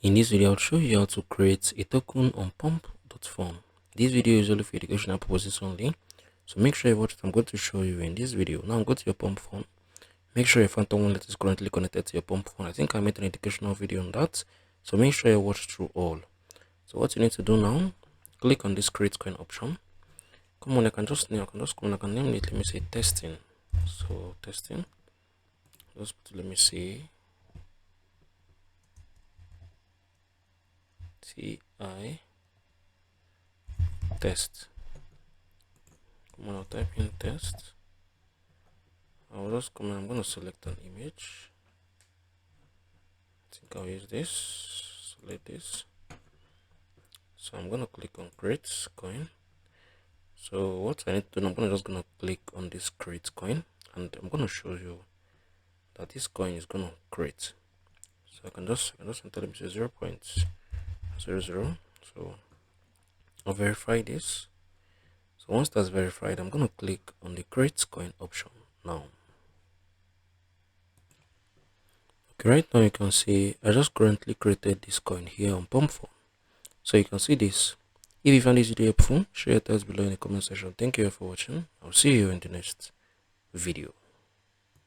In this video, I'll show you how to create a token on Pump.fun. This video is only for educational purposes only, so make sure you watch what I'm going to show you in this video. Now go to your Pump.fun. Make sure your Phantom wallet is currently connected to your Pump.fun. I think I made an educational video on that, so make sure you watch through all. So what you need to do now, click on this create coin option. Come on, I can just name it. Let me say testing. So testing. Let me see. TI test. Come on, I'll type in test. I'll just come on, I'm going to select an image. I think I'll use this. Select this. So I'm going to click on create coin. So what I need to do, I'm just going to click on this create coin, and I'm going to show you that this coin is going to create. So I can just enter them to 0.00. So I'll verify this. So once that's verified, I'm going to click on the create coin option now. Okay, right now you can see I just currently created this coin here on Pump.fun. So you can see this. If you found this video helpful, share your thoughts below in the comment section. Thank you for watching. I'll see you in the next video.